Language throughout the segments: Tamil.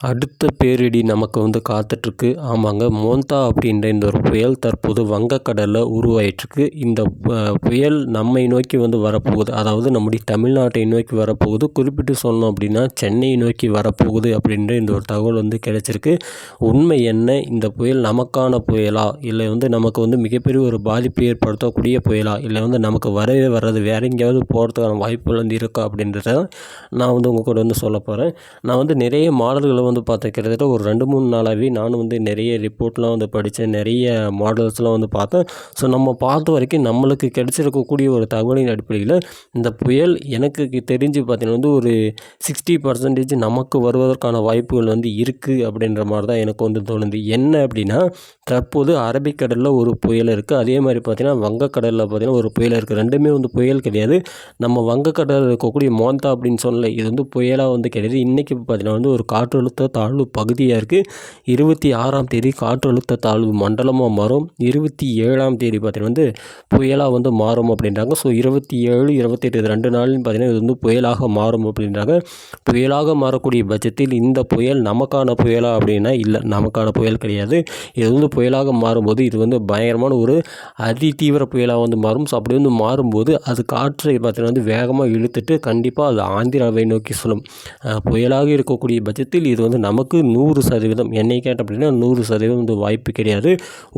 அடுத்த பேரிடி நமக்கு காத்துட்ருக்கு. ஆமாங்க. மோந்தா அப்படின்ற இந்த ஒரு புயல் தற்போது வங்கக்கடலில் உருவாயிட்டிருக்கு. இந்த புயல் நம்மை நோக்கி வரப்போகுது. அதாவது நம்முடைய தமிழ்நாட்டை நோக்கி வரப்போகுது. குறிப்பிட்டு சொல்லணும் அப்படின்னா சென்னையை நோக்கி வரப்போகுது அப்படின்ற இந்த ஒரு தகவல் கிடைச்சிருக்கு. உண்மை என்ன? இந்த புயல் நமக்கான புயலா? இல்லை நமக்கு மிகப்பெரிய ஒரு பாதிப்பு ஏற்படுத்தக்கூடிய புயலா? இல்லை நமக்கு வரவே வர்றது வேற எங்கேயாவது போகிறதுக்கான வாய்ப்புகள் இருக்கா? அப்படின்றத நான் உங்கள் கூட சொல்ல போகிறேன். நான் நிறைய மாடல்களை பார்த்தேன். கிட்டத்தட்ட ஒரு 2-3 நாளாகவே நானும் நிறைய ரிப்போர்ட்லாம் படித்தேன். நிறைய மாடல்ஸ்லாம் பார்த்தேன். ஸோ நம்ம பார்த்த வரைக்கும் நம்மளுக்கு கிடைச்சிருக்கக்கூடிய ஒரு தகவலின் அடிப்படையில் இந்த புயல் எனக்கு தெரிஞ்சு பார்த்தீங்கன்னா ஒரு 60% நமக்கு வருவதற்கான வாய்ப்புகள் இருக்குது அப்படின்ற மாதிரி தான் எனக்கு தோணுது. என்ன அப்படின்னா, தற்போது அரபிக்கடலில் ஒரு புயல் இருக்குது. அதே மாதிரி பார்த்தீங்கன்னா வங்கக்கடலில் பார்த்தீங்கன்னா ஒரு புயல் இருக்குது. ரெண்டுமே புயல் கிடையாது. நம்ம வங்கக்கடலில் இருக்கக்கூடிய மோந்தா அப்படின்னு சொல்லலை. இது புயலாக கிடையாது. இன்றைக்கி பார்த்தீங்கன்னா ஒரு காற்றழுத்த தாழ்வு பகுதியாக இருக்குது. 26ஆம் தேதி காற்றழுத்த தாழ்வு மண்டலமாக மாறும். 27ஆம் தேதி பார்த்தீங்கன்னா புயலாக மாறும் அப்படின்றாங்க. ஸோ 27, 28 2 நாள்னு பார்த்தீங்கன்னா இது புயலாக மாறும் அப்படின்றாங்க. புயலாக மாறக்கூடிய பட்சத்தில் இந்த புயல் நமக்கான புயலா அப்படின்னா இல்லை, நமக்கான புயல் கிடையாது. இது புயலாக மாறும்போது இது பயங்கரமான ஒரு அதிதீவிர புயலாக மாறும். ஸோ அப்படி மாறும்போது அது காற்றை பார்த்தீங்கன்னா வேகமாக இழுத்துட்டு கண்டிப்பாக அது ஆந்திராவை நோக்கி சொல்லும். புயலாக இருக்கக்கூடிய பட்சத்தில் இது நமக்கு 100% என்னை கேட்ட அப்படின்னா 100% வாய்ப்பு கிடையாது.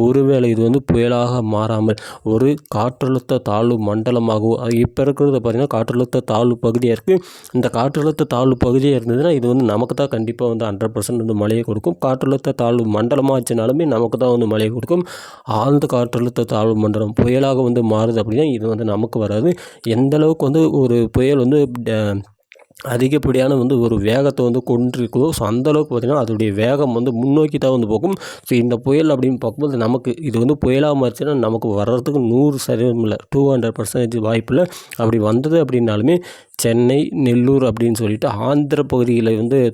ஒருவேளை இது புயலாக மாறாமல் ஒரு காற்றழுத்த தாழ்வு மண்டலமாகவும் இப்போ இருக்கிறது பார்த்திங்கன்னா காற்றழுத்த தாழ்வு பகுதியாக இருக்குது. இந்த காற்றழுத்த தாழ்வு பகுதியாக இருந்ததுன்னா இது நமக்கு தான் கண்டிப்பாக 100% மழையை கொடுக்கும். காற்றழுத்த தாழ்வு மண்டலமாச்சுனாலுமே நமக்கு தான் மழையை கொடுக்கும். ஆழ்ந்த காற்றழுத்த தாழ்வு மண்டலம் புயலாக மாறுது அப்படின்னா இது நமக்கு வராது. எந்த அளவுக்கு ஒரு புயல் அதிகப்படியான ஒரு வேகத்தை கொண்டிருக்குதோ, ஸோ அந்தளவுக்கு பார்த்திங்கன்னா அதோடைய வேகம் முன்னோக்கி தான் போகும். ஸோ இந்த புயல் அப்படின்னு பார்க்கும்போது நமக்கு இது புயலாக மாறிச்சுன்னா நமக்கு வர்றதுக்கு 100% இல்லை, 200% வாய்ப்பு இல்லை. அப்படி வந்தது அப்படின்னாலுமே சென்னை, நெல்லூர் அப்படின்னு சொல்லிட்டு ஆந்திர பகுதியில்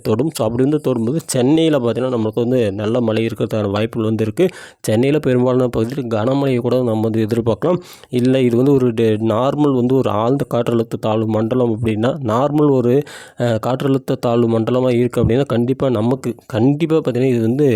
தொடும். ஸோ அப்படி தொடும்போது சென்னையில் பார்த்திங்கன்னா நமக்கு நல்ல மழை இருக்கிறதுக்கான வாய்ப்புகள் இருக்குது. சென்னையில் பெரும்பாலான பகுதியில் கனமழையை கூட நம்ம எதிர்பார்க்கலாம். இல்லை இது ஒரு நார்மல் ஒரு ஆழ்ந்த காற்றழுத்த தாழ்வு மண்டலம் அப்படின்னா, நார்மல் ஒரு காற்றழுத்த தாழ்வு மண்டலமாக இருக்குது அப்படின்னா கண்டிப்பாக பார்த்திங்கன்னா இது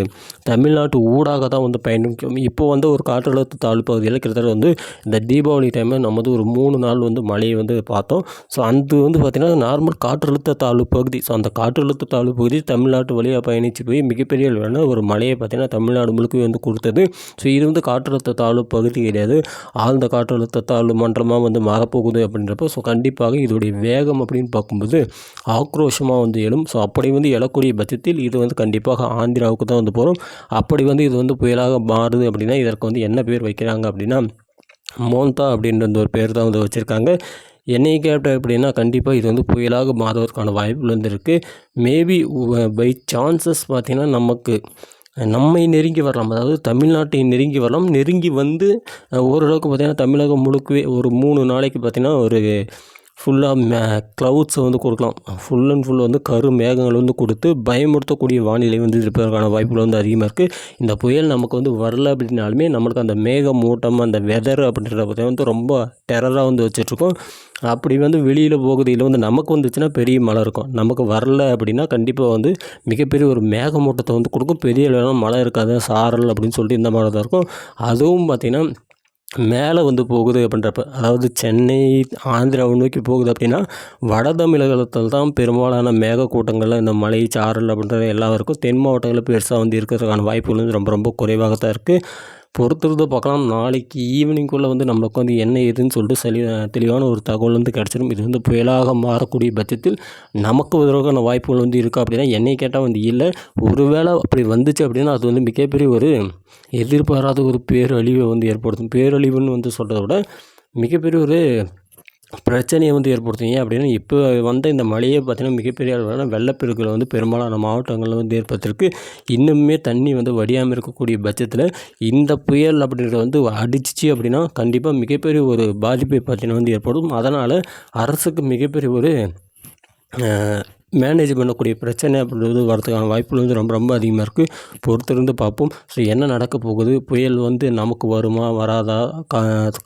தமிழ்நாட்டு ஊடாக தான் பயணிக்கும். இப்போ ஒரு காற்றழுத்த தாழ்வு பகுதியில் கிட்டத்தட்ட இந்த தீபாவளி டைமில் நம்ம ஒரு 3 நாள் மழையை பார்த்தோம். ஸோ அந்த பார்த்திங்கன்னா நார்மல் காற்றழுத்த தாழ்வு பகுதி. ஸோ அந்த காற்றழுத்த தாழ்வு பகுதி தமிழ்நாட்டு வழியாக பயணித்து போய் மிகப்பெரிய அளவான ஒரு மழையை பார்த்திங்கன்னா தமிழ்நாடு முழுக்க கொடுத்தது. ஸோ இது காற்றழுத்த தாழ்வு பகுதி கிடையாது, ஆழ்ந்த காற்றழுத்த தாழ்வு மண்டலமாக மாறப்போகுது அப்படின்றப்போ ஸோ கண்டிப்பாக இதோடைய வேகம் அப்படின்னு பார்க்கும்போது ஆக்ரோஷமாக எழும். ஸோ அப்படி எழக்கூடிய பட்சத்தில் இது கண்டிப்பாக ஆந்திராவுக்கு தான் போகிறோம். அப்படி இது புயலாக மாறுது அப்படின்னா இதற்கு என்ன பேர் வைக்கிறாங்க அப்படின்னா மோந்தா அப்படின்ற ஒரு பேர் தான் வச்சுருக்காங்க. என்னை கேட்டால் அப்படின்னா கண்டிப்பாக இது புயலாக மாறுவதற்கான வாய்ப்புகள் இருக்குது. மேபி பை சான்சஸ் பார்த்திங்கன்னா நம்மை நெருங்கி வரலாம், அதாவது தமிழ்நாட்டை நெருங்கி வரலாம். நெருங்கி ஓரளவுக்கு பார்த்திங்கன்னா தமிழகம் முழுக்கவே ஒரு 3 நாளைக்கு பார்த்திங்கன்னா ஒரு ஃபுல்லாக க்ளவுட்ஸை கொடுக்கலாம். ஃபுல் அண்ட் ஃபுல் கரு மேகங்கள் கொடுத்து பயமுறுத்தக்கூடிய வானிலை இருப்பதற்கான வாய்ப்புகள் அதிகமாக இருக்குது. இந்த புயல் நமக்கு வரல அப்படின்னாலுமே நம்மளுக்கு அந்த மேகமூட்டம், அந்த வெதர் அப்படின்றத பற்றி ரொம்ப டெரராக வச்சிட்ருக்கோம். அப்படி வெளியில் போகுது இல்லை நமக்கு வந்துச்சுன்னா பெரிய மழை இருக்கும். நமக்கு வரல அப்படின்னா கண்டிப்பாக மிகப்பெரிய ஒரு மேகமூட்டத்தை கொடுக்கும். பெரிய அளவான மழை இருக்காது, சாரல் அப்படின்னு சொல்லிட்டு இந்த மாதிரி தான் இருக்கும். அதுவும் பார்த்திங்கன்னா மேலே போகுது அப்படின்றப்ப, அதாவது சென்னை ஆந்திராவை நோக்கி போகுது அப்படின்னா வட தமிழகத்தில் தான் பெரும்பாலான மேகக்கூட்டங்களில் இந்த மழை சாரல் அப்படின்றது எல்லாம் இருக்கும். தென் மாவட்டங்களில் பெருசாக இருக்கிறதுக்கான வாய்ப்புகள் ரொம்ப ரொம்ப குறைவாக தான் இருக்குது. பொறுத்திருந்து பார்க்கலாம். நாளைக்கு ஈவினிங்குள்ளே நம்மளுக்கு என்ன ஏதுன்னு சொல்லிட்டு தெளிவான ஒரு தகவல் கிடச்சிடும். இது புயலாக மாறக்கூடிய பட்சத்தில் நமக்கு உதவுக்கான வாய்ப்புகள் இருக்கா அப்படின்னா என்னை கேட்டால் இல்லை. ஒருவேளை அப்படி வந்துச்சு அப்படின்னா அது மிகப்பெரிய ஒரு எதிர்பாராத ஒரு பேரழிவை ஏற்படுத்தும். பேரழிவுன்னு சொல்கிறத விட மிகப்பெரிய ஒரு பிரச்சனையை ஏற்படுத்தும். ஏன் அப்படின்னா இப்போ இந்த மழையே பார்த்திங்கன்னா மிகப்பெரிய அளவிலான வெள்ளப்பெருக்களை பெரும்பாலான மாவட்டங்களில் ஏற்படுத்திருக்கு. இன்னுமே தண்ணி வடியாமல் இருக்கக்கூடிய பட்சத்தில் இந்த புயல் அப்படின்றது அடிச்சிச்சு அப்படின்னா கண்டிப்பாக மிகப்பெரிய ஒரு பாதிப்பை பார்த்திங்கன்னா ஏற்படும். அதனால் அரசுக்கு மிகப்பெரிய ஒரு மேனேஜ் பண்ணக்கூடிய பிரச்சனை அப்படின்றது வரதுக்கான வாய்ப்புகள் வந்து ரொம்ப ரொம்ப அதிகமாக இருக்குது. பொறுத்திருந்து பார்ப்போம். ஸோ என்ன நடக்க போகுது, புயல் வந்து நமக்கு வருமா வராதா,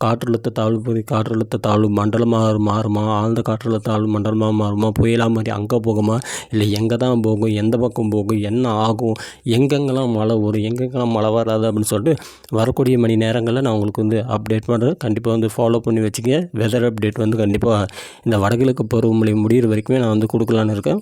காற்றழுத்த தாழ்வு பகுதி காற்றழுத்த தாழ்வு மண்டலமாக மாறுமா, ஆழ்ந்த காற்றழுத்த தாழ்வு மண்டலமாக மாறுமா, புயலாக மாறி அங்கே போகுமா, இல்லை எங்கே தான் போகும், எந்த பக்கம் போகும், என்ன ஆகும், எங்கெங்கெல்லாம் மழை வரும், எங்கெங்கெல்லாம் மழை வராது அப்படின்னு சொல்லிட்டு வரக்கூடிய மணி நேரங்களில் நான் உங்களுக்கு வந்து அப்டேட் பண்ணுறேன். கண்டிப்பாக வந்து ஃபாலோ பண்ணி வச்சுக்கங்க. வெதர் அப்டேட் வந்து கண்டிப்பாக இந்த வடகிழக்கு பருவமழை முடிகிற வரைக்குமே நான் வந்து கொடுக்கலான்னு இருக்கேன்.